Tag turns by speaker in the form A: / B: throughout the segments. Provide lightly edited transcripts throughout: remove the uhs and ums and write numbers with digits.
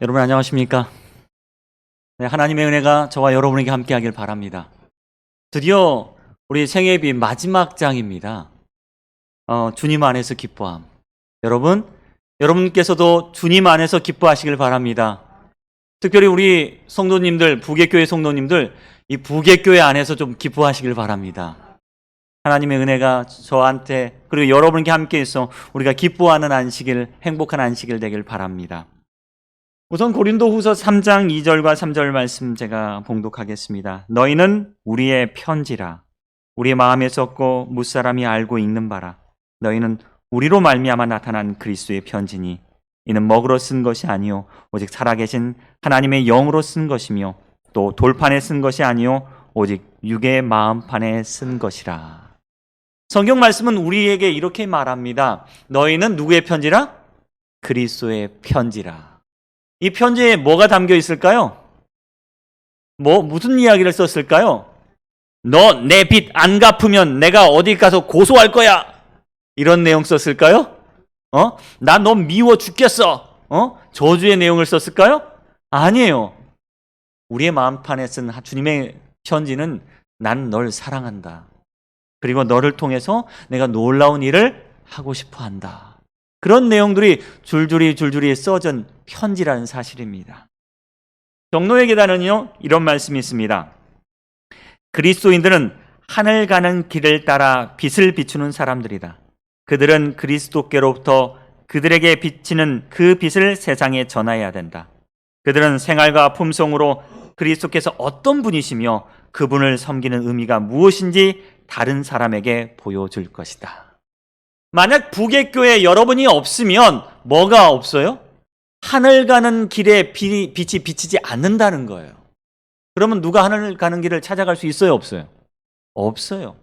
A: 여러분 안녕하십니까? 네, 하나님의 은혜가 저와 여러분에게 함께하길 바랍니다. 드디어 우리 생애비 마지막 장입니다. 주님 안에서 기뻐함. 여러분께서도 주님 안에서 기뻐하시길 바랍니다. 특별히 우리 성도님들, 부객교회 성도님들, 이 부객교회 안에서 좀 기뻐하시길 바랍니다. 하나님의 은혜가 저한테 그리고 여러분께 함께해서 우리가 기뻐하는 안식일, 행복한 안식일 되길 바랍니다. 우선 고린도후서 3장 2절과 3절 말씀 제가 봉독하겠습니다. 너희는 우리의 편지라 우리의 마음에 썼고 무사람이 알고 읽는 바라. 너희는 우리로 말미암아 나타난 그리스도의 편지니 이는 먹으로 쓴 것이 아니요 오직 살아계신 하나님의 영으로 쓴 것이며 또 돌판에 쓴 것이 아니요 오직 육의 마음판에 쓴 것이라. 성경 말씀은 우리에게 이렇게 말합니다. 너희는 누구의 편지라? 그리스도의 편지라. 이 편지에 뭐가 담겨 있을까요? 무슨 이야기를 썼을까요? 너 내 빚 안 갚으면 내가 어디 가서 고소할 거야. 이런 내용 썼을까요? 나 너 미워 죽겠어. 저주의 내용을 썼을까요? 아니에요. 우리의 마음판에 쓴 주님의 편지는 난 널 사랑한다. 그리고 너를 통해서 내가 놀라운 일을 하고 싶어 한다. 그런 내용들이 줄줄이 써진 편지라는 사실입니다. 경로의 계단은요, 이런 말씀이 있습니다. 그리스도인들은 하늘 가는 길을 따라 빛을 비추는 사람들이다. 그들은 그리스도께로부터 그들에게 비치는 그 빛을 세상에 전해야 된다. 그들은 생활과 품성으로 그리스도께서 어떤 분이시며 그분을 섬기는 의미가 무엇인지 다른 사람에게 보여줄 것이다. 만약 부객교회 여러분이 없으면 뭐가 없어요? 하늘 가는 길에 빛이 비치지 않는다는 거예요. 그러면 누가 하늘 가는 길을 찾아갈 수 있어요? 없어요? 없어요.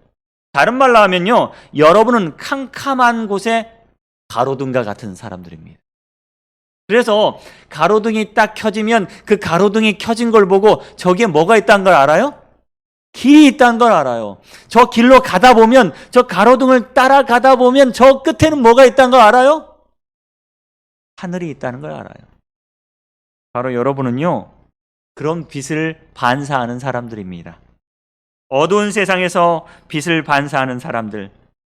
A: 다른 말로 하면요, 여러분은 캄캄한 곳에 가로등과 같은 사람들입니다. 그래서 가로등이 딱 켜지면 그 가로등이 켜진 걸 보고 저기에 뭐가 있다는 걸 알아요? 길이 있다는 걸 알아요. 저 길로 가다 보면, 저 가로등을 따라가다 보면 저 끝에는 뭐가 있다는 걸 알아요? 하늘이 있다는 걸 알아요. 바로 여러분은요, 그런 빛을 반사하는 사람들입니다. 어두운 세상에서 빛을 반사하는 사람들,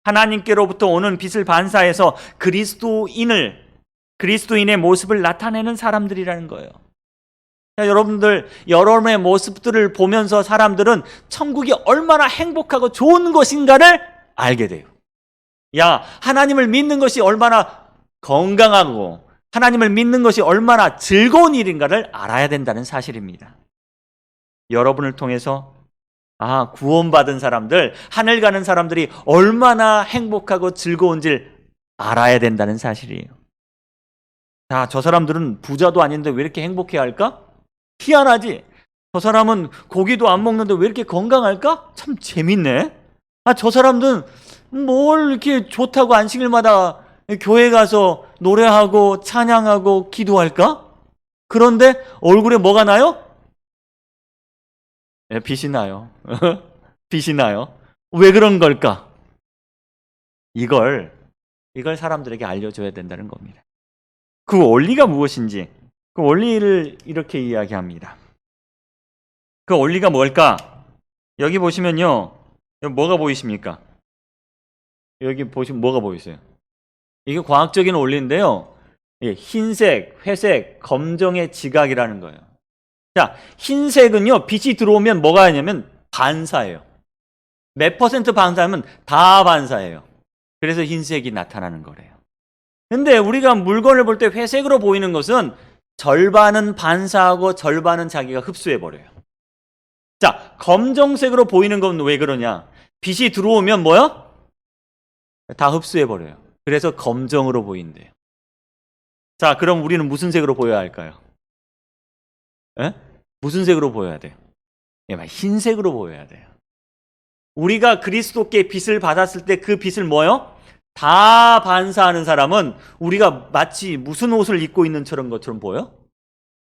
A: 하나님께로부터 오는 빛을 반사해서 그리스도인의 모습을 나타내는 사람들이라는 거예요. 여러분들, 여러분의 모습들을 보면서 사람들은 천국이 얼마나 행복하고 좋은 것인가를 알게 돼요. 하나님을 믿는 것이 얼마나 건강하고 하나님을 믿는 것이 얼마나 즐거운 일인가를 알아야 된다는 사실입니다. 여러분을 통해서 구원받은 사람들, 하늘 가는 사람들이 얼마나 행복하고 즐거운지를 알아야 된다는 사실이에요. 저 사람들은 부자도 아닌데 왜 이렇게 행복해야 할까? 희한하지? 저 사람은 고기도 안 먹는데 왜 이렇게 건강할까? 참 재밌네. 저 사람들은 뭘 이렇게 좋다고 안식일마다 교회 가서 노래하고 찬양하고 기도할까? 그런데 얼굴에 뭐가 나요? 빛이 나요. 빛이 나요. 왜 그런 걸까? 이걸 사람들에게 알려줘야 된다는 겁니다. 그 원리가 무엇인지, 그 원리를 이렇게 이야기합니다. 그 원리가 뭘까? 여기 보시면요, 뭐가 보이십니까? 여기 보시면 뭐가 보이세요? 이게 과학적인 원리인데요. 흰색, 회색, 검정의 지각이라는 거예요. 흰색은요, 빛이 들어오면 뭐가 하냐면 반사예요. 몇 퍼센트 반사하면 다 반사예요. 그래서 흰색이 나타나는 거래요. 근데 우리가 물건을 볼 때 회색으로 보이는 것은 절반은 반사하고 절반은 자기가 흡수해버려요. 검정색으로 보이는 건 왜 그러냐? 빛이 들어오면 뭐요? 다 흡수해버려요. 그래서 검정으로 보인대요. 그럼 우리는 무슨 색으로 보여야 할까요? 무슨 색으로 보여야 돼요? 흰색으로 보여야 돼요. 우리가 그리스도께 빛을 받았을 때 그 빛을 뭐요? 다 반사하는 사람은 우리가 마치 무슨 옷을 입고 있는 것처럼 보여?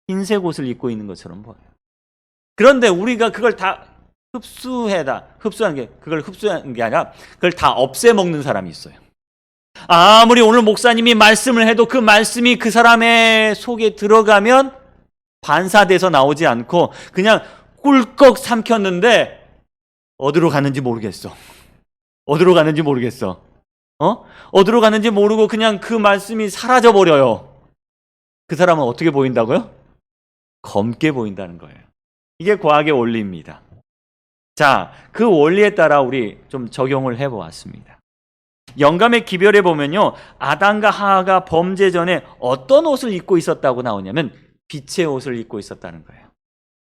A: 흰색 옷을 입고 있는 것처럼 보여요. 그런데 우리가 그걸 다 그걸 흡수하는 게 아니라 그걸 다 없애먹는 사람이 있어요. 아무리 오늘 목사님이 말씀을 해도 그 말씀이 그 사람의 속에 들어가면 반사돼서 나오지 않고 그냥 꿀꺽 삼켰는데 어디로 가는지 모르겠어. 어디로 가는지 모르겠어. 어디로 가는지 모르고 그냥 그 말씀이 사라져 버려요. 그 사람은 어떻게 보인다고요? 검게 보인다는 거예요. 이게 과학의 원리입니다. 자, 그 원리에 따라 우리 좀 적용을 해보았습니다. 영감의 기별에 보면요, 아담과 하와가 범죄 전에 어떤 옷을 입고 있었다고 나오냐면 빛의 옷을 입고 있었다는 거예요.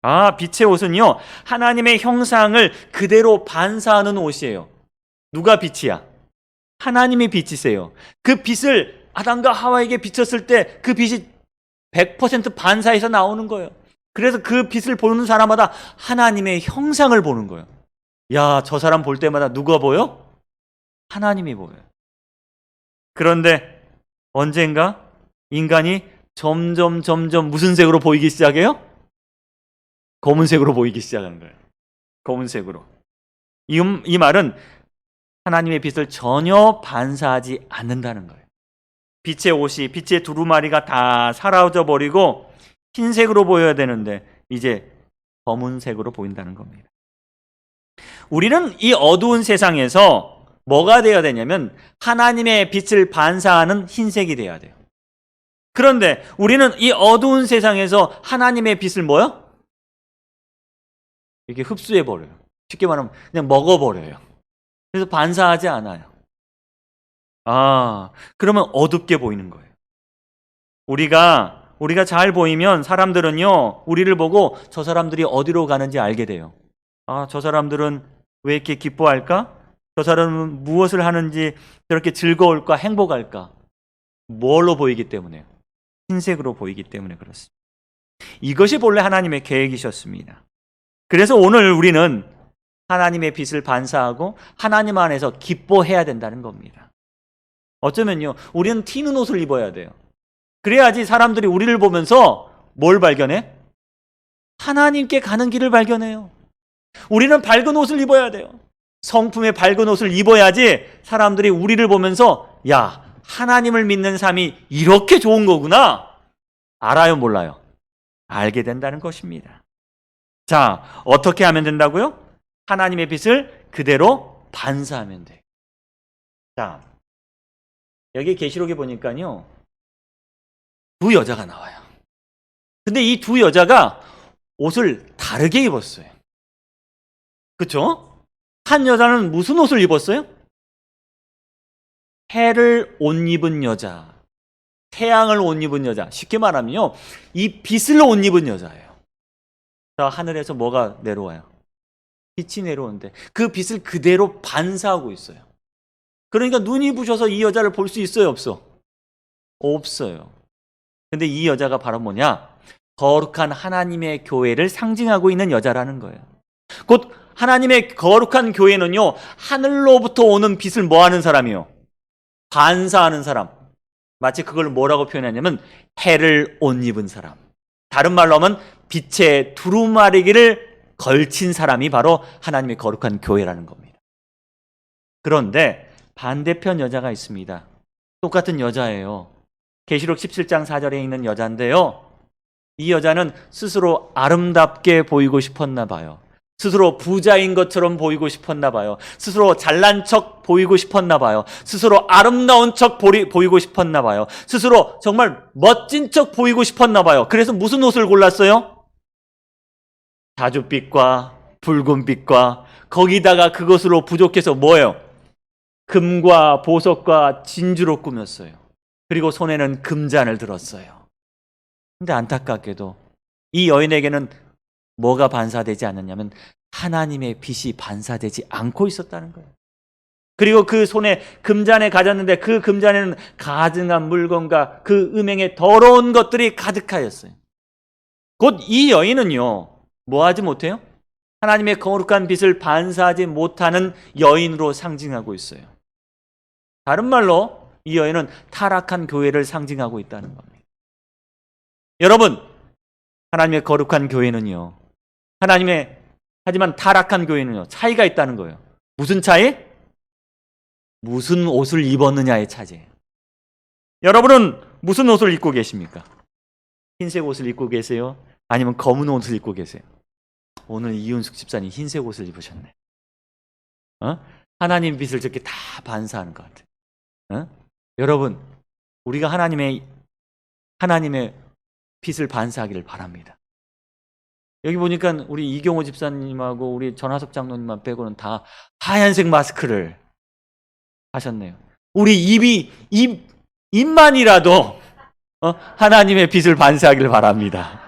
A: 아, 빛의 옷은요, 하나님의 형상을 그대로 반사하는 옷이에요. 누가 빛이야? 하나님이 빛이세요. 그 빛을 아담과 하와에게 비쳤을 때 그 빛이 100% 반사해서 나오는 거예요. 그래서 그 빛을 보는 사람마다 하나님의 형상을 보는 거예요. 야, 저 사람 볼 때마다 누가 보여? 하나님이 보여요. 그런데 언젠가 인간이 점점 무슨 색으로 보이기 시작해요? 검은색으로 보이기 시작하는 거예요. 검은색으로. 이 말은 하나님의 빛을 전혀 반사하지 않는다는 거예요. 빛의 옷이, 빛의 두루마리가 다 사라져 버리고 흰색으로 보여야 되는데 이제 검은색으로 보인다는 겁니다. 우리는 이 어두운 세상에서 뭐가 되어야 되냐면 하나님의 빛을 반사하는 흰색이 되어야 돼요. 그런데 우리는 이 어두운 세상에서 하나님의 빛을 뭐요? 이렇게 흡수해버려요. 쉽게 말하면 그냥 먹어버려요. 그래서 반사하지 않아요. 그러면 어둡게 보이는 거예요. 우리가 잘 보이면 사람들은요, 우리를 보고 저 사람들이 어디로 가는지 알게 돼요. 저 사람들은 왜 이렇게 기뻐할까? 저 사람은 무엇을 하는지 저렇게 즐거울까? 행복할까? 뭘로 보이기 때문에요? 흰색으로 보이기 때문에 그렇습니다. 이것이 본래 하나님의 계획이셨습니다. 그래서 오늘 우리는 하나님의 빛을 반사하고 하나님 안에서 기뻐해야 된다는 겁니다. 어쩌면요, 우리는 튀는 옷을 입어야 돼요. 그래야지 사람들이 우리를 보면서 뭘 발견해? 하나님께 가는 길을 발견해요. 우리는 밝은 옷을 입어야 돼요. 성품의 밝은 옷을 입어야지 사람들이 우리를 보면서 야, 하나님을 믿는 삶이 이렇게 좋은 거구나. 알아요, 몰라요? 알게 된다는 것입니다. 자, 어떻게 하면 된다고요? 하나님의 빛을 그대로 반사하면 돼요. 자, 여기 계시록에 보니까요, 두 여자가 나와요. 근데 이 두 여자가 옷을 다르게 입었어요. 그렇죠? 한 여자는 무슨 옷을 입었어요? 해를 옷 입은 여자, 태양을 옷 입은 여자. 쉽게 말하면요, 이 빛을 옷 입은 여자예요. 자, 하늘에서 뭐가 내려와요? 빛이 내려오는데 그 빛을 그대로 반사하고 있어요. 그러니까 눈이 부셔서 이 여자를 볼 수 있어요, 없어? 없어요. 근데 이 여자가 바로 뭐냐? 거룩한 하나님의 교회를 상징하고 있는 여자라는 거예요. 곧 하나님의 거룩한 교회는요, 하늘로부터 오는 빛을 뭐 하는 사람이요? 반사하는 사람. 마치 그걸 뭐라고 표현하냐면 해를 옷 입은 사람. 다른 말로 하면 빛의 두루마리기를 걸친 사람이 바로 하나님의 거룩한 교회라는 겁니다. 그런데 반대편 여자가 있습니다. 똑같은 여자예요. 계시록 17장 4절에 있는 여자인데요, 이 여자는 스스로 아름답게 보이고 싶었나 봐요. 스스로 부자인 것처럼 보이고 싶었나 봐요. 스스로 잘난 척 보이고 싶었나 봐요. 스스로 아름다운 척 보이고 싶었나 봐요. 스스로 정말 멋진 척 보이고 싶었나 봐요. 그래서 무슨 옷을 골랐어요? 자줏빛과 붉은빛과 거기다가 그것으로 부족해서 뭐예요? 금과 보석과 진주로 꾸몄어요. 그리고 손에는 금잔을 들었어요. 근데 안타깝게도 이 여인에게는 뭐가 반사되지 않았냐면 하나님의 빛이 반사되지 않고 있었다는 거예요. 그리고 그 손에 금잔에 가졌는데 그 금잔에는 가증한 물건과 그 음행의 더러운 것들이 가득하였어요. 곧 이 여인은요, 뭐 하지 못해요? 하나님의 거룩한 빛을 반사하지 못하는 여인으로 상징하고 있어요. 다른 말로 이 여인은 타락한 교회를 상징하고 있다는 겁니다. 여러분, 하나님의 거룩한 교회는요, 하지만 타락한 교회는요, 차이가 있다는 거예요. 무슨 차이? 무슨 옷을 입었느냐의 차지예요. 여러분은 무슨 옷을 입고 계십니까? 흰색 옷을 입고 계세요? 아니면 검은 옷을 입고 계세요? 오늘 이윤숙 집사님 흰색 옷을 입으셨네. 하나님 빛을 저렇게 다 반사하는 것 같아요. 여러분, 우리가 하나님의 빛을 반사하기를 바랍니다. 여기 보니까 우리 이경호 집사님하고 우리 전하석 장로님만 빼고는 다 하얀색 마스크를 하셨네요. 우리 입만이라도 하나님의 빛을 반사하기를 바랍니다.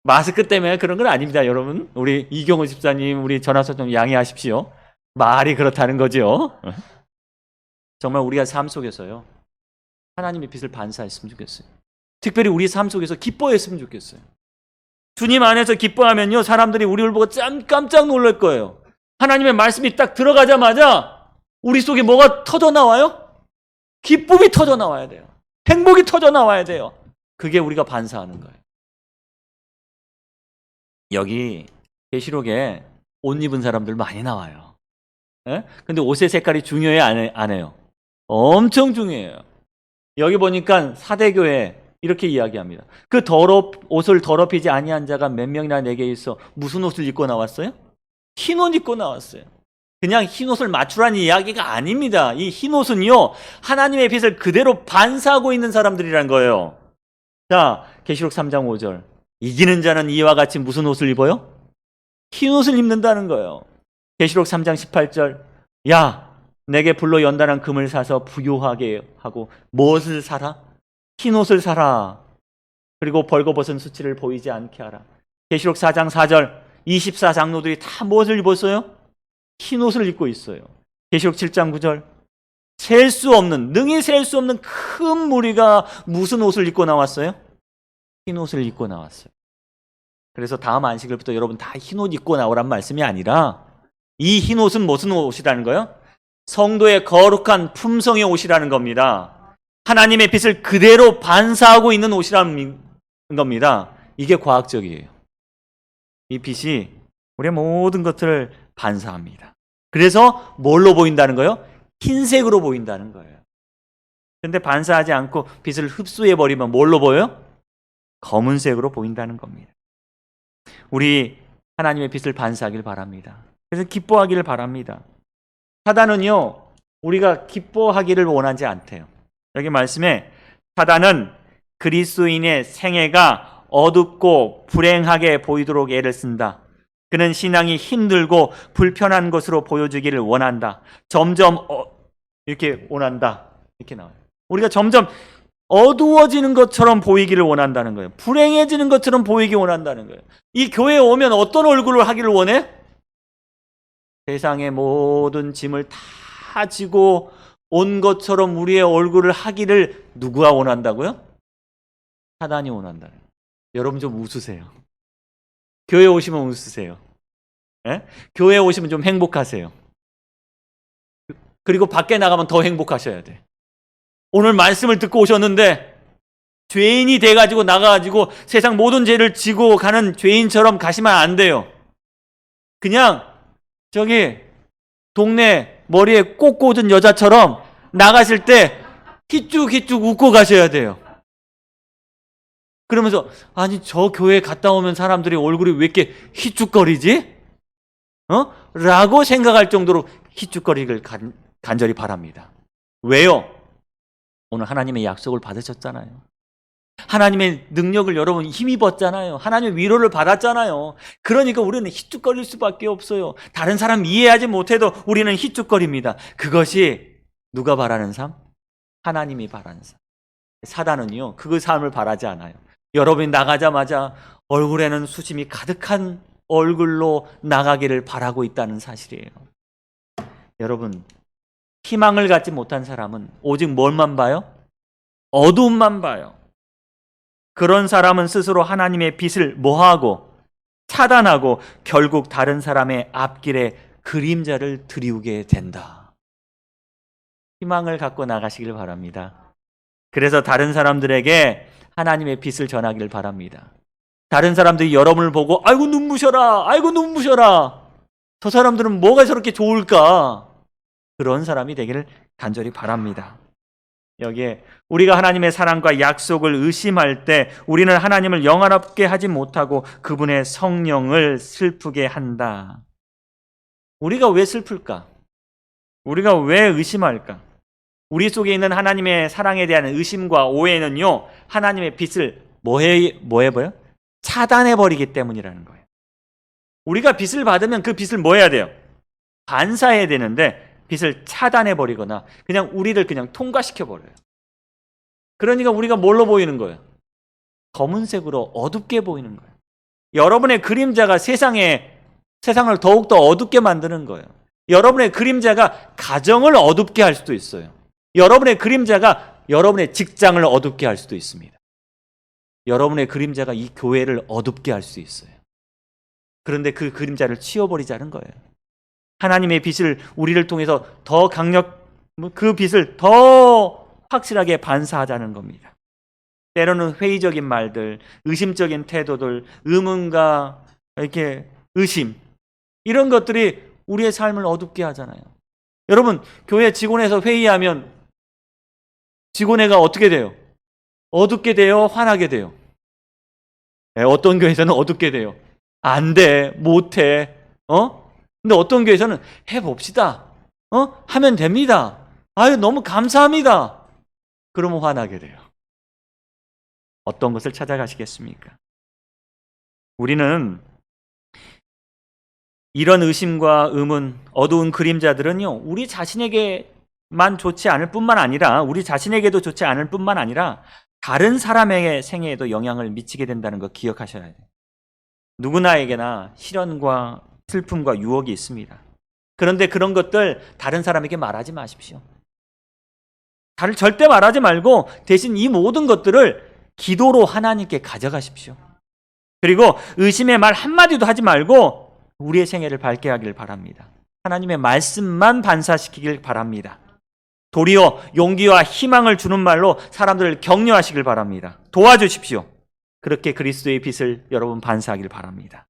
A: 마스크 때문에 그런 건 아닙니다, 여러분. 우리 이경호 집사님, 우리 전하석 좀 양해하십시오. 말이 그렇다는 거죠. 정말 우리가 삶 속에서요, 하나님의 빛을 반사했으면 좋겠어요. 특별히 우리 삶 속에서 기뻐했으면 좋겠어요. 주님 안에서 기뻐하면요, 사람들이 우리를 보고 깜짝 놀랄 거예요. 하나님의 말씀이 딱 들어가자마자 우리 속에 뭐가 터져 나와요? 기쁨이 터져 나와야 돼요. 행복이 터져 나와야 돼요. 그게 우리가 반사하는 거예요. 여기 계시록에 옷 입은 사람들 많이 나와요. 근데 옷의 색깔이 중요해요, 안 해요? 엄청 중요해요. 여기 보니까 사대교회 이렇게 이야기합니다. 그 옷을 더럽히지 아니한 자가 몇 명이나 내게 있어. 무슨 옷을 입고 나왔어요? 흰 옷 입고 나왔어요. 그냥 흰 옷을 맞추라는 이야기가 아닙니다. 이 흰 옷은요, 하나님의 빛을 그대로 반사하고 있는 사람들이란 거예요. 자, 계시록 3장 5절. 이기는 자는 이와 같이 무슨 옷을 입어요? 흰 옷을 입는다는 거예요. 계시록 3장 18절. 야, 내게 불로 연단한 금을 사서 부요하게 하고 무엇을 사라? 흰 옷을 사라. 그리고 벌거벗은 수치를 보이지 않게 하라. 계시록 4장 4절. 24장로들이 다 무엇을 입었어요? 흰 옷을 입고 있어요. 계시록 7장 9절. 능히 셀 수 없는 큰 무리가 무슨 옷을 입고 나왔어요? 흰 옷을 입고 나왔어요. 그래서 다음 안식일부터 여러분 다 흰 옷 입고 나오란 말씀이 아니라, 이 흰 옷은 무슨 옷이라는 거예요? 성도의 거룩한 품성의 옷이라는 겁니다. 하나님의 빛을 그대로 반사하고 있는 옷이라는 겁니다. 이게 과학적이에요. 이 빛이 우리의 모든 것들을 반사합니다. 그래서 뭘로 보인다는 거예요? 흰색으로 보인다는 거예요. 근데 반사하지 않고 빛을 흡수해버리면 뭘로 보여요? 검은색으로 보인다는 겁니다. 우리 하나님의 빛을 반사하길 바랍니다. 그래서 기뻐하기를 바랍니다. 사단은요, 우리가 기뻐하기를 원하지 않대요. 여기 말씀에 사단은 그리스도인의 생애가 어둡고 불행하게 보이도록 애를 쓴다. 그는 신앙이 힘들고 불편한 것으로 보여주기를 원한다. 점점 이렇게 원한다. 이렇게 나와요. 우리가 점점 어두워지는 것처럼 보이기를 원한다는 거예요. 불행해지는 것처럼 보이기 원한다는 거예요. 이 교회에 오면 어떤 얼굴을 하기를 원해? 세상의 모든 짐을 다 지고 온 것처럼 우리의 얼굴을 하기를 누구가 원한다고요? 사단이 원한다는 거예요. 여러분 좀 웃으세요. 교회 오시면 웃으세요. 교회 오시면 좀 행복하세요. 그리고 밖에 나가면 더 행복하셔야 돼. 오늘 말씀을 듣고 오셨는데 죄인이 돼가지고 나가가지고 세상 모든 죄를 지고 가는 죄인처럼 가시면 안 돼요. 그냥 저기 동네 머리에 꼭 꽂은 여자처럼 나가실 때 희쭉희쭉 웃고 가셔야 돼요. 그러면서 아니 저 교회 갔다 오면 사람들이 얼굴이 왜 이렇게 희쭉거리지? 라고 생각할 정도로 희쭉거리길 간절히 바랍니다. 왜요? 오늘 하나님의 약속을 받으셨잖아요. 하나님의 능력을 여러분 힘입었잖아요. 하나님의 위로를 받았잖아요. 그러니까 우리는 희쭉거릴 수밖에 없어요. 다른 사람 이해하지 못해도 우리는 희쭉거립니다. 그것이 누가 바라는 삶? 하나님이 바라는 삶. 사단은요, 그 삶을 바라지 않아요. 여러분이 나가자마자 얼굴에는 수심이 가득한 얼굴로 나가기를 바라고 있다는 사실이에요. 여러분, 희망을 갖지 못한 사람은 오직 뭘만 봐요? 어두움만 봐요. 그런 사람은 스스로 하나님의 빛을 뭐하고 차단하고 결국 다른 사람의 앞길에 그림자를 드리우게 된다. 희망을 갖고 나가시길 바랍니다. 그래서 다른 사람들에게 하나님의 빛을 전하기를 바랍니다. 다른 사람들이 여러분을 보고 아이고 눈부셔라, 아이고 눈부셔라. 저 사람들은 뭐가 저렇게 좋을까? 그런 사람이 되기를 간절히 바랍니다. 여기에 우리가 하나님의 사랑과 약속을 의심할 때 우리는 하나님을 영화롭게 하지 못하고 그분의 성령을 슬프게 한다. 우리가 왜 슬플까? 우리가 왜 의심할까? 우리 속에 있는 하나님의 사랑에 대한 의심과 오해는요, 하나님의 빛을 뭐 해버려? 차단해버리기 때문이라는 거예요. 우리가 빛을 받으면 그 빛을 뭐 해야 돼요? 반사해야 되는데 빛을 차단해버리거나 그냥 우리를 그냥 통과시켜버려요. 그러니까 우리가 뭘로 보이는 거예요? 검은색으로 어둡게 보이는 거예요. 여러분의 그림자가 세상을 더욱더 어둡게 만드는 거예요. 여러분의 그림자가 가정을 어둡게 할 수도 있어요. 여러분의 그림자가 여러분의 직장을 어둡게 할 수도 있습니다. 여러분의 그림자가 이 교회를 어둡게 할 수 있어요. 그런데 그 그림자를 치워버리자는 거예요. 하나님의 빛을 우리를 통해서 그 빛을 더 확실하게 반사하자는 겁니다. 때로는 회의적인 말들, 의심적인 태도들, 의문과 이렇게 의심, 이런 것들이 우리의 삶을 어둡게 하잖아요. 여러분, 교회 직원에서 회의하면 직원회가 어떻게 돼요? 어둡게 돼요? 화나게 돼요? 네, 어떤 교회에서는 어둡게 돼요. 안 돼, 못해. 근데 어떤 교회에서는 해봅시다. 하면 됩니다. 아유, 너무 감사합니다. 그러면 화나게 돼요. 어떤 것을 찾아가시겠습니까? 우리는 이런 의심과 의문, 어두운 그림자들은요, 우리 자신에게만 좋지 않을 뿐만 아니라, 우리 자신에게도 좋지 않을 뿐만 아니라, 다른 사람의 생애에도 영향을 미치게 된다는 거 기억하셔야 돼요. 누구나에게나 시련과 슬픔과 유혹이 있습니다. 그런데 그런 것들 다른 사람에게 말하지 마십시오. 절대 말하지 말고 대신 이 모든 것들을 기도로 하나님께 가져가십시오. 그리고 의심의 말 한마디도 하지 말고 우리의 생애를 밝게 하길 바랍니다. 하나님의 말씀만 반사시키길 바랍니다. 도리어 용기와 희망을 주는 말로 사람들을 격려하시길 바랍니다. 도와주십시오. 그렇게 그리스도의 빛을 여러분 반사하길 바랍니다.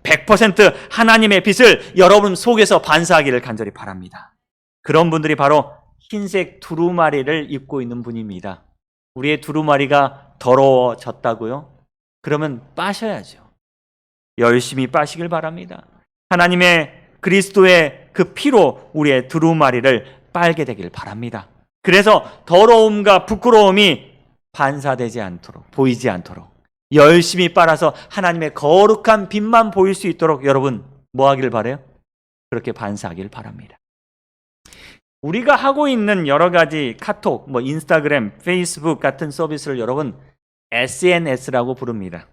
A: 100% 하나님의 빛을 여러분 속에서 반사하기를 간절히 바랍니다. 그런 분들이 바로 흰색 두루마리를 입고 있는 분입니다. 우리의 두루마리가 더러워졌다고요? 그러면 빠셔야죠. 열심히 빠시길 바랍니다. 하나님의 그리스도의 그 피로 우리의 두루마리를 빨게 되길 바랍니다. 그래서 더러움과 부끄러움이 반사되지 않도록, 보이지 않도록 열심히 빨아서 하나님의 거룩한 빛만 보일 수 있도록 여러분 뭐 하길 바라요? 그렇게 반사하길 바랍니다. 우리가 하고 있는 여러 가지 카톡, 인스타그램, 페이스북 같은 서비스를 여러분 SNS라고 부릅니다.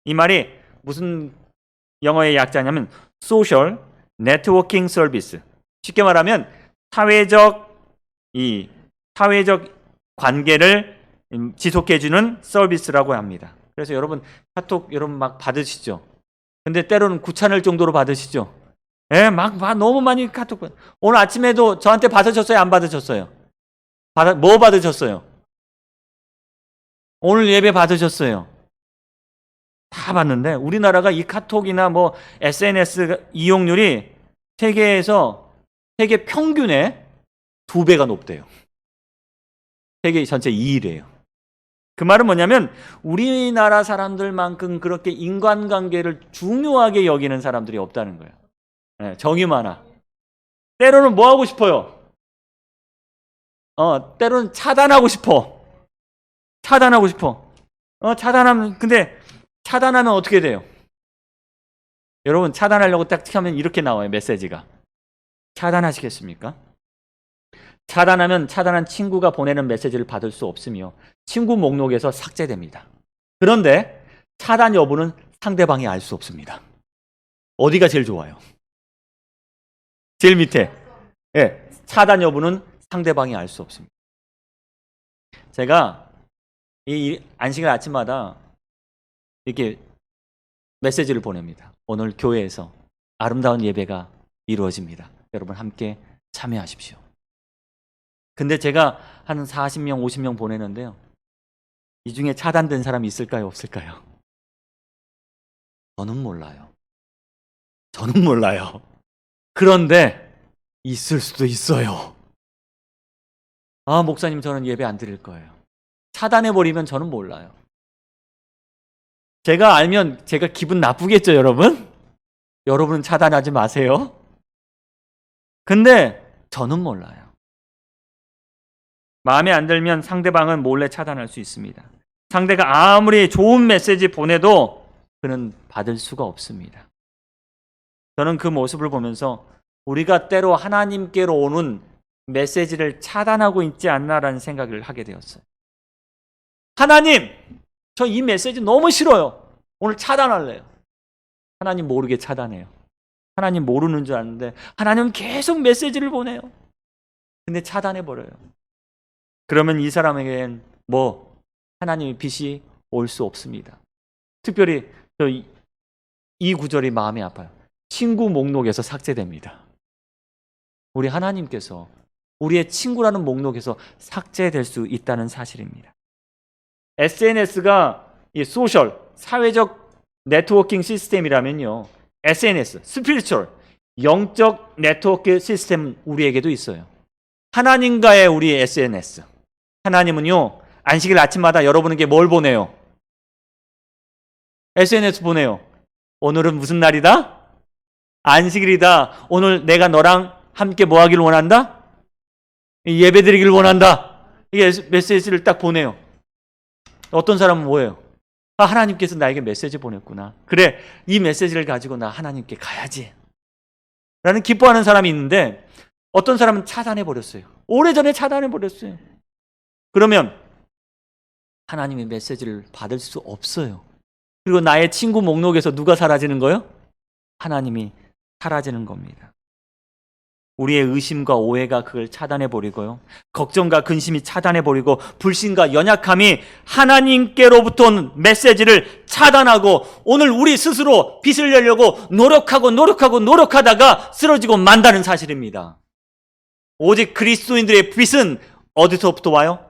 A: 이 말이 무슨 영어의 약자냐면 Social Networking Service. 쉽게 말하면 사회적 관계를 지속해주는 서비스라고 합니다. 그래서 여러분 카톡 여러분 막 받으시죠? 근데 때로는 귀찮을 정도로 받으시죠? 예, 너무 많이 카톡. 오늘 아침에도 저한테 받으셨어요? 안 받으셨어요? 뭐 받으셨어요? 오늘 예배 받으셨어요? 다 받는데 우리나라가 이 카톡이나 SNS 이용률이 세계 평균의 2배가 높대요. 세계 전체 2위래요. 그 말은 뭐냐면 우리나라 사람들만큼 그렇게 인간관계를 중요하게 여기는 사람들이 없다는 거예요. 네, 정이 많아. 때로는 뭐 하고 싶어요? 때로는 차단하고 싶어. 근데 차단하면 어떻게 돼요? 여러분 차단하려고 딱 하면 이렇게 나와요. 메시지가. 차단하시겠습니까? 차단하면 차단한 친구가 보내는 메시지를 받을 수 없으며 친구 목록에서 삭제됩니다. 그런데 차단 여부는 상대방이 알 수 없습니다. 어디가 제일 좋아요? 제일 밑에. 예, 차단 여부는 상대방이 알 수 없습니다. 제가 이 안식일 아침마다 이렇게 메시지를 보냅니다. 오늘 교회에서 아름다운 예배가 이루어집니다. 여러분 함께 참여하십시오. 근데 제가 한 40명, 50명 보내는데요. 이 중에 차단된 사람이 있을까요? 없을까요? 저는 몰라요. 그런데 있을 수도 있어요. 아, 목사님 저는 예배 안 드릴 거예요. 차단해버리면 저는 몰라요. 제가 알면 제가 기분 나쁘겠죠, 여러분? 여러분은 차단하지 마세요. 근데 저는 몰라요. 마음에 안 들면 상대방은 몰래 차단할 수 있습니다. 상대가 아무리 좋은 메시지 보내도 그는 받을 수가 없습니다. 저는 그 모습을 보면서 우리가 때로 하나님께로 오는 메시지를 차단하고 있지 않나라는 생각을 하게 되었어요. 하나님, 저 이 메시지 너무 싫어요. 오늘 차단할래요. 하나님 모르게 차단해요. 하나님 모르는 줄 아는데 하나님은 계속 메시지를 보내요. 근데 차단해버려요. 그러면 이 사람에겐 하나님의 빛이 올 수 없습니다. 특별히 이 구절이 마음이 아파요. 친구 목록에서 삭제됩니다. 우리 하나님께서 우리의 친구라는 목록에서 삭제될 수 있다는 사실입니다. SNS가 소셜, 사회적 네트워킹 시스템이라면요, SNS, 스피리추얼, 영적 네트워크 시스템 우리에게도 있어요. 하나님과의 우리 SNS. 하나님은요, 안식일 아침마다 여러분에게 뭘 보내요? SNS 보내요. 오늘은 무슨 날이다? 안식일이다. 오늘 내가 너랑 함께 뭐 하기를 원한다? 예배 드리기를 원한다. 이게 메시지를 딱 보내요. 어떤 사람은 뭐예요? 아, 하나님께서 나에게 메시지 보냈구나. 그래, 이 메시지를 가지고 나 하나님께 가야지 라는 기뻐하는 사람이 있는데, 어떤 사람은 차단해버렸어요. 오래전에 차단해버렸어요. 그러면 하나님의 메시지를 받을 수 없어요. 그리고 나의 친구 목록에서 누가 사라지는 거예요? 하나님이 사라지는 겁니다. 우리의 의심과 오해가 그걸 차단해버리고요, 걱정과 근심이 차단해버리고, 불신과 연약함이 하나님께로부터 온 메시지를 차단하고, 오늘 우리 스스로 빛을 내려고 노력하다가 쓰러지고 만다는 사실입니다. 오직 그리스도인들의 빛은 어디서부터 와요?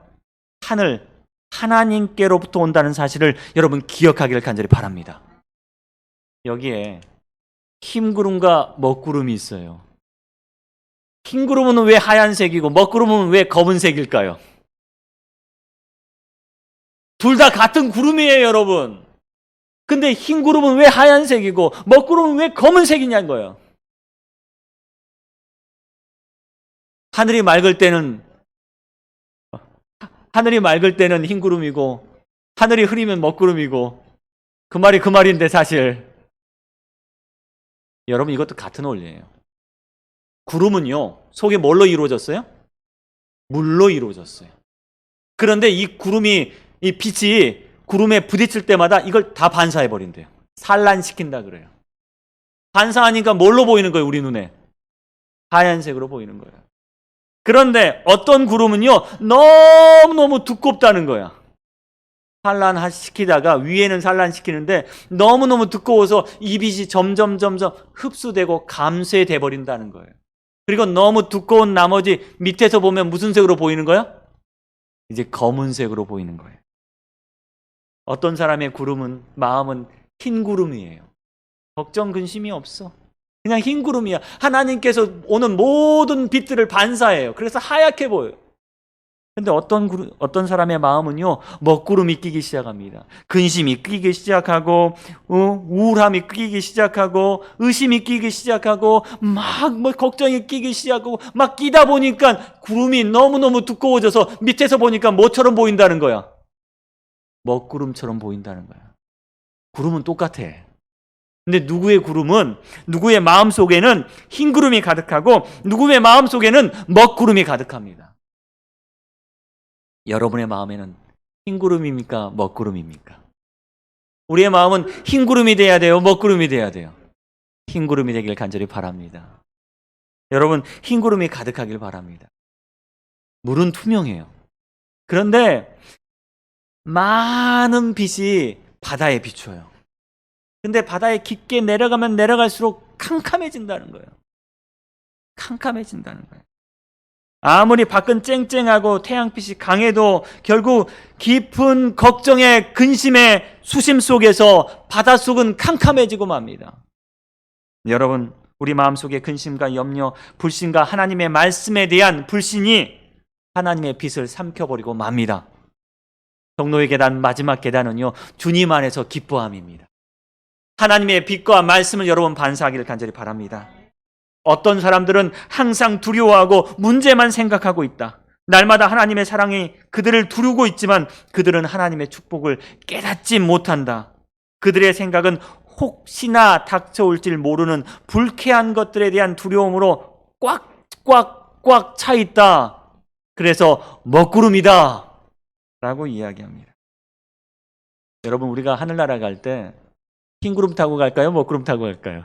A: 하나님께로부터 온다는 사실을 여러분 기억하기를 간절히 바랍니다. 여기에 흰구름과 먹구름이 있어요. 흰구름은 왜 하얀색이고 먹구름은 왜 검은색일까요? 둘 다 같은 구름이에요, 여러분. 근데 흰구름은 왜 하얀색이고 먹구름은 왜 검은색이냐는 거예요. 하늘이 맑을 때는 흰구름이고, 하늘이 흐리면 먹구름이고, 그 말이 그 말인데, 사실 여러분, 이것도 같은 원리예요. 구름은요, 속에 뭘로 이루어졌어요? 물로 이루어졌어요. 그런데 이 빛이 구름에 부딪힐 때마다 이걸 다 반사해버린대요. 산란시킨다 그래요. 반사하니까 뭘로 보이는 거예요, 우리 눈에? 하얀색으로 보이는 거예요. 그런데 어떤 구름은요, 너무너무 두껍다는 거야. 산란시키다가 위에는 산란시키는데 너무너무 두꺼워서 이 빛이 점점 흡수되고 감쇄돼 버린다는 거예요. 그리고 너무 두꺼운 나머지 밑에서 보면 무슨 색으로 보이는 거야? 이제 검은색으로 보이는 거예요. 어떤 사람의 마음은 흰 구름이에요. 걱정 근심이 없어. 그냥 흰 구름이야. 하나님께서 오는 모든 빛들을 반사해요. 그래서 하얗게 보여요. 근데 어떤 사람의 마음은요, 먹구름이 끼기 시작합니다. 근심이 끼기 시작하고, 우울함이 끼기 시작하고, 의심이 끼기 시작하고, 걱정이 끼기 시작하고, 막 끼다 보니까 구름이 너무너무 두꺼워져서 밑에서 보니까 뭐처럼 보인다는 거야? 먹구름처럼 보인다는 거야. 구름은 똑같아. 근데 누구의 마음 속에는 흰 구름이 가득하고, 누구의 마음 속에는 먹구름이 가득합니다. 여러분의 마음에는 흰 구름입니까? 먹구름입니까? 우리의 마음은 흰 구름이 돼야 돼요? 먹구름이 돼야 돼요? 흰 구름이 되길 간절히 바랍니다. 여러분, 흰 구름이 가득하길 바랍니다. 물은 투명해요. 그런데 많은 빛이 바다에 비춰요. 근데 바다에 깊게 내려가면 내려갈수록 캄캄해진다는 거예요. 캄캄해진다는 거예요. 아무리 밖은 쨍쨍하고 태양빛이 강해도 결국 깊은 걱정의 근심의 수심 속에서 바닷속은 캄캄해지고 맙니다. 여러분, 우리 마음속의 근심과 염려, 불신과 하나님의 말씀에 대한 불신이 하나님의 빛을 삼켜버리고 맙니다. 종로의 계단, 마지막 계단은요, 주님 안에서 기뻐함입니다. 하나님의 빛과 말씀을 여러분 반사하기를 간절히 바랍니다. 어떤 사람들은 항상 두려워하고 문제만 생각하고 있다. 날마다 하나님의 사랑이 그들을 두르고 있지만 그들은 하나님의 축복을 깨닫지 못한다. 그들의 생각은 혹시나 닥쳐올지 모르는 불쾌한 것들에 대한 두려움으로 꽉 차 있다. 그래서 먹구름이다 라고 이야기합니다. 여러분, 우리가 하늘나라 갈 때 흰구름 타고 갈까요? 먹구름 타고 갈까요?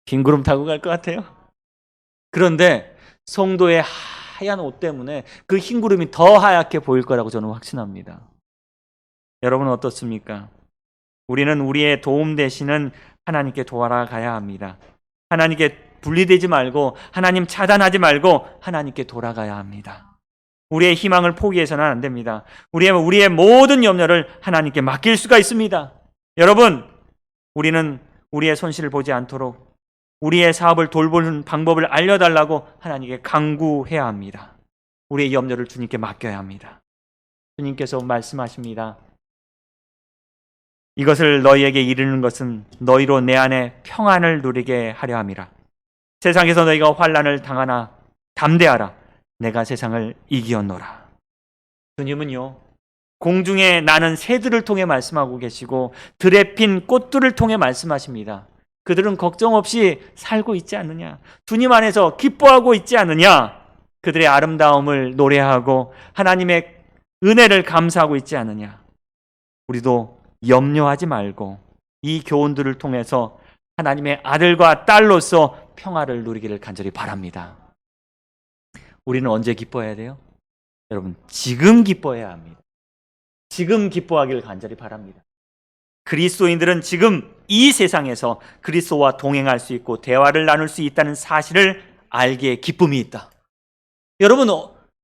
A: 흰구름 타고 갈 것 같아요. 그런데 성도의 하얀 옷 때문에 그 흰구름이 더 하얗게 보일 거라고 저는 확신합니다. 여러분은 어떻습니까? 우리는 우리의 도움 되시는 하나님께 돌아가야 합니다. 하나님께 분리되지 말고, 하나님 차단하지 말고 하나님께 돌아가야 합니다. 우리의 희망을 포기해서는 안 됩니다. 우리의 모든 염려를 하나님께 맡길 수가 있습니다. 여러분, 우리는 우리의 손실을 보지 않도록 우리의 사업을 돌보는 방법을 알려달라고 하나님께 간구해야 합니다. 우리의 염려를 주님께 맡겨야 합니다. 주님께서 말씀하십니다. 이것을 너희에게 이르는 것은 너희로 내 안에 평안을 누리게 하려 함이라. 세상에서 너희가 환난을 당하나 담대하라. 내가 세상을 이기었노라. 주님은요, 공중에 나는 새들을 통해 말씀하고 계시고 들에 핀 꽃들을 통해 말씀하십니다. 그들은 걱정 없이 살고 있지 않느냐? 주님 안에서 기뻐하고 있지 않느냐? 그들의 아름다움을 노래하고 하나님의 은혜를 감사하고 있지 않느냐? 우리도 염려하지 말고 이 교훈들을 통해서 하나님의 아들과 딸로서 평화를 누리기를 간절히 바랍니다. 우리는 언제 기뻐해야 돼요? 여러분, 지금 기뻐해야 합니다. 지금 기뻐하기를 간절히 바랍니다. 그리스도인들은 지금 이 세상에서 그리스도와 동행할 수 있고 대화를 나눌 수 있다는 사실을 알기에 기쁨이 있다. 여러분,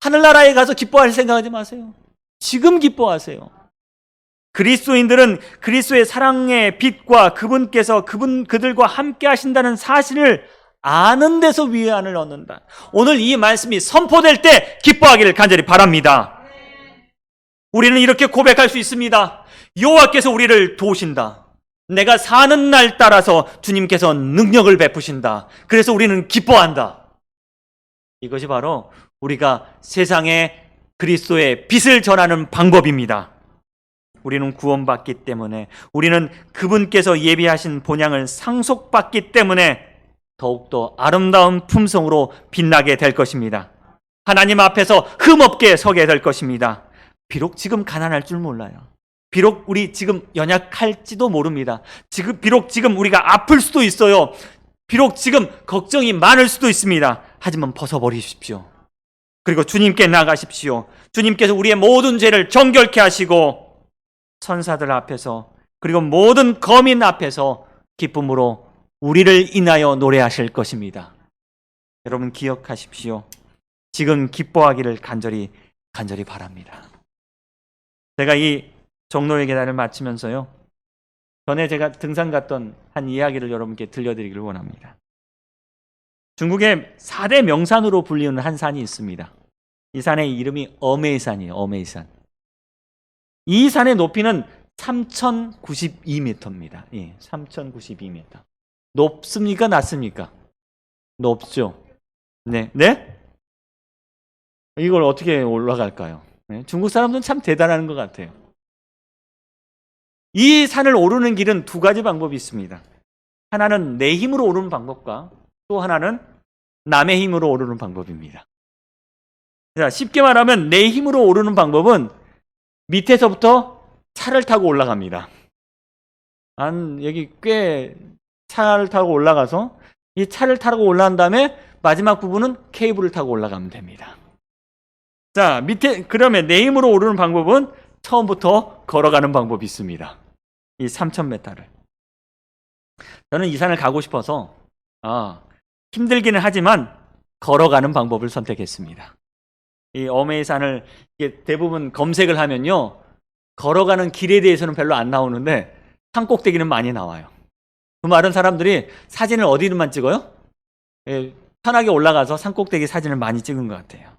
A: 하늘나라에 가서 기뻐할 생각하지 마세요. 지금 기뻐하세요. 그리스도인들은 그리스도의 사랑의 빛과 그분께서 그들과 함께 하신다는 사실을 아는 데서 위안을 얻는다. 오늘 이 말씀이 선포될 때 기뻐하기를 간절히 바랍니다. 우리는 이렇게 고백할 수 있습니다. 여호와께서 우리를 도우신다. 내가 사는 날 따라서 주님께서 능력을 베푸신다. 그래서 우리는 기뻐한다. 이것이 바로 우리가 세상에 그리스도의 빛을 전하는 방법입니다. 우리는 구원받기 때문에, 우리는 그분께서 예비하신 본향을 상속받기 때문에 더욱더 아름다운 품성으로 빛나게 될 것입니다. 하나님 앞에서 흠없게 서게 될 것입니다. 비록 지금 가난할 줄 몰라요. 비록 우리 지금 연약할지도 모릅니다. 비록 지금 우리가 아플 수도 있어요. 비록 지금 걱정이 많을 수도 있습니다. 하지만 벗어버리십시오. 그리고 주님께 나가십시오. 주님께서 우리의 모든 죄를 정결케 하시고 천사들 앞에서, 그리고 모든 거민 앞에서 기쁨으로 우리를 인하여 노래하실 것입니다. 여러분, 기억하십시오. 지금 기뻐하기를 간절히 바랍니다. 제가 이 종로의 계단을 마치면서요, 전에 제가 등산 갔던 한 이야기를 여러분께 들려드리기를 원합니다. 중국의 4대 명산으로 불리는 한 산이 있습니다. 이 산의 이름이 어메이산이에요. 어메이산. 이 산의 높이는 3,092m입니다. 예, 3,092m. 높습니까? 낮습니까? 높죠. 네. 이걸 어떻게 올라갈까요? 네, 중국 사람들은 참 대단한 것 같아요. 이 산을 오르는 길은 두 가지 방법이 있습니다. 하나는 내 힘으로 오르는 방법과 또 하나는 남의 힘으로 오르는 방법입니다. 자, 쉽게 말하면 내 힘으로 오르는 방법은 밑에서부터 차를 타고 올라갑니다. 여기 꽤 차를 타고 올라가서 이 차를 타고 올라간 다음에 마지막 부분은 케이블을 타고 올라가면 됩니다. 자, 그러면 내 힘으로 오르는 방법은 처음부터 걸어가는 방법이 있습니다. 이 3,000m를. 저는 이 산을 가고 싶어서 힘들기는 하지만 걸어가는 방법을 선택했습니다. 이 어메이산을 대부분 검색을 하면요, 걸어가는 길에 대해서는 별로 안 나오는데 산 꼭대기는 많이 나와요. 그 말은 사람들이 사진을 어디로만 찍어요? 편하게 올라가서 산 꼭대기 사진을 많이 찍은 것 같아요.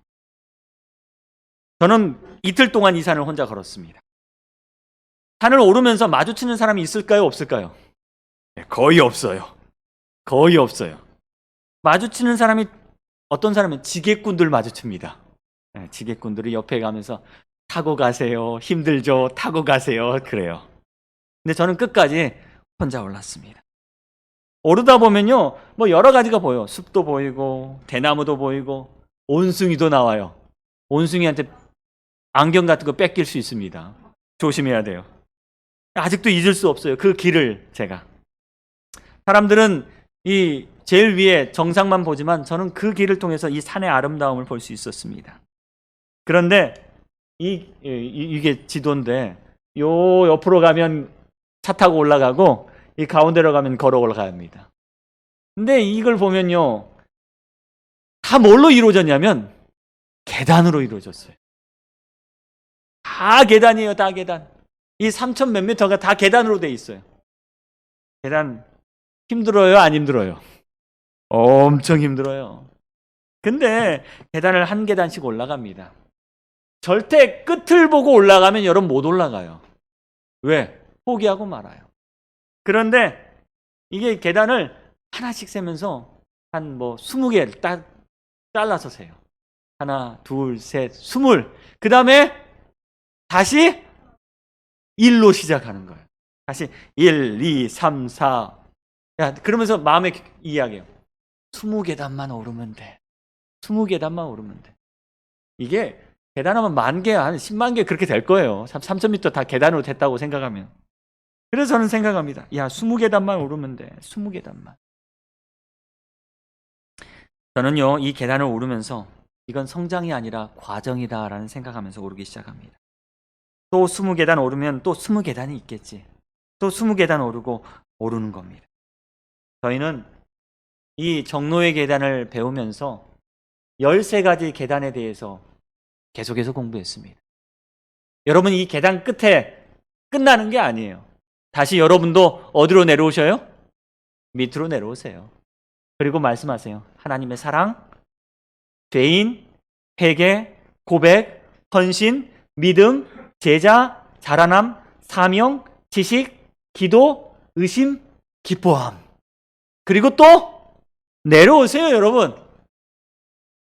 A: 저는 이틀 동안 이 산을 혼자 걸었습니다. 산을 오르면서 마주치는 사람이 있을까요? 없을까요? 거의 없어요. 거의 없어요. 마주치는 사람이 어떤 사람은 지게꾼들 마주칩니다. 지게꾼들이 옆에 가면서 타고 가세요. 힘들죠. 타고 가세요. 그래요. 근데 저는 끝까지 혼자 올랐습니다. 오르다 보면요, 뭐 여러 가지가 보여요. 숲도 보이고, 대나무도 보이고, 온숭이도 나와요. 온숭이한테 안경 같은 거 뺏길 수 있습니다. 조심해야 돼요. 아직도 잊을 수 없어요. 그 길을 제가. 사람들은 이 제일 위에 정상만 보지만 저는 그 길을 통해서 이 산의 아름다움을 볼 수 있었습니다. 그런데 이게 지도인데 요 옆으로 가면 차 타고 올라가고 이 가운데로 가면 걸어 올라가야 합니다. 근데 이걸 보면요, 다 뭘로 이루어졌냐면 계단으로 이루어졌어요. 다 계단이에요. 다 계단. 이 3,000 몇 미터가 다 계단으로 돼 있어요. 계단 힘들어요? 안 힘들어요? 엄청 힘들어요. 근데 계단을 한 계단씩 올라갑니다. 절대 끝을 보고 올라가면 여러분 못 올라가요. 왜? 포기하고 말아요. 그런데 이게 계단을 하나씩 세면서 한 20개를 딱 잘라서 세요. 하나, 둘, 셋, 20. 그 다음에 다시 1로 시작하는 거예요. 다시 1, 2, 3, 4. 야, 그러면서 마음에 이야기해요. 20계단만 오르면 돼. 20계단만 오르면 돼. 이게 계단하면 10,000개, 한 10만 개 그렇게 될 거예요. 3,000m 다 계단으로 됐다고 생각하면. 그래서 저는 생각합니다. 야, 20계단만 오르면 돼. 20계단만. 저는요, 이 계단을 오르면서 이건 성장이 아니라 과정이다라는 생각하면서 오르기 시작합니다. 또 20계단 오르면 또 20계단이 있겠지. 또 20계단 오르고 오르는 겁니다. 저희는 이 정로의 계단을 배우면서 13가지 계단에 대해서 계속해서 공부했습니다. 여러분, 이 계단 끝에 끝나는 게 아니에요. 다시 여러분도 어디로 내려오셔요? 밑으로 내려오세요. 그리고 말씀하세요. 하나님의 사랑, 죄인, 회개, 고백, 헌신, 믿음, 제자, 자라남, 사명, 지식, 기도, 의심, 기뻐함. 그리고 또 내려오세요, 여러분.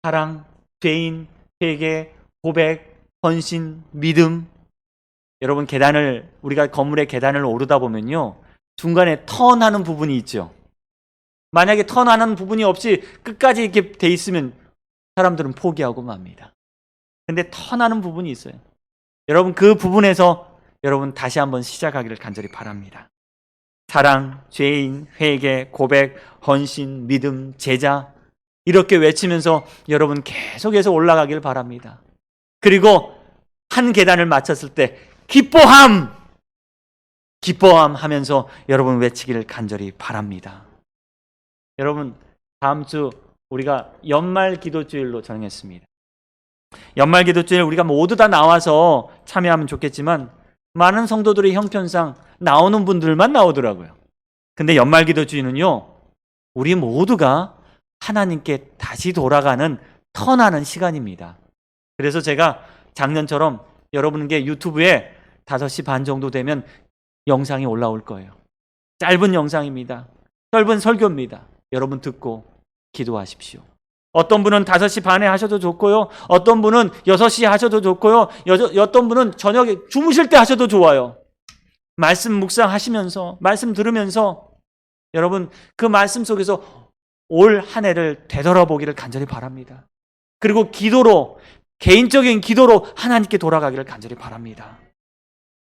A: 사랑, 죄인, 회개, 고백, 헌신, 믿음. 여러분, 우리가 건물의 계단을 오르다 보면요, 중간에 턴하는 부분이 있죠. 만약에 턴하는 부분이 없이 끝까지 이렇게 돼 있으면 사람들은 포기하고 맙니다. 근데 턴하는 부분이 있어요. 여러분, 그 부분에서 여러분 다시 한번 시작하기를 간절히 바랍니다. 사랑, 죄인, 회개, 고백, 헌신, 믿음, 제자, 이렇게 외치면서 여러분 계속해서 올라가길 바랍니다. 그리고 한 계단을 마쳤을 때 기뻐함 하면서 여러분 외치기를 간절히 바랍니다. 여러분, 다음 주 우리가 연말 기도주일로 정했습니다. 연말 기도주일 우리가 모두 다 나와서 참여하면 좋겠지만 많은 성도들의 형편상 나오는 분들만 나오더라고요. 근데 연말 기도주일은요, 우리 모두가 하나님께 다시 돌아가는 턴하는 시간입니다. 그래서 제가 작년처럼 여러분께 유튜브에 5시 반 정도 되면 영상이 올라올 거예요. 짧은 영상입니다. 짧은 설교입니다. 여러분 듣고 기도하십시오. 어떤 분은 5시 반에 하셔도 좋고요. 어떤 분은 6시에 하셔도 좋고요. 어떤 분은 저녁에 주무실 때 하셔도 좋아요. 말씀 묵상하시면서, 말씀 들으면서 여러분 그 말씀 속에서 올 한 해를 되돌아보기를 간절히 바랍니다. 그리고 기도로, 개인적인 기도로 하나님께 돌아가기를 간절히 바랍니다.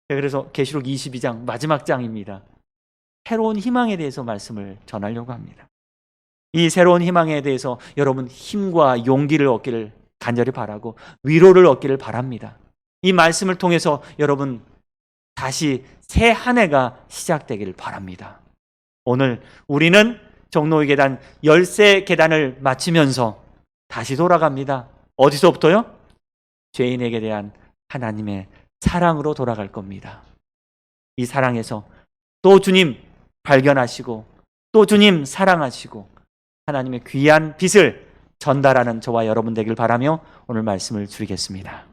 A: 그래서 계시록 22장 마지막 장입니다. 새로운 희망에 대해서 말씀을 전하려고 합니다. 이 새로운 희망에 대해서 여러분 힘과 용기를 얻기를 간절히 바라고 위로를 얻기를 바랍니다. 이 말씀을 통해서 여러분 다시 새 한 해가 시작되기를 바랍니다. 오늘 우리는 정로의 계단 13계단을 마치면서 다시 돌아갑니다. 어디서부터요? 죄인에게 대한 하나님의 사랑으로 돌아갈 겁니다. 이 사랑에서 또 주님 발견하시고 또 주님 사랑하시고 하나님의 귀한 빛을 전달하는 저와 여러분 되길 바라며 오늘 말씀을 드리겠습니다.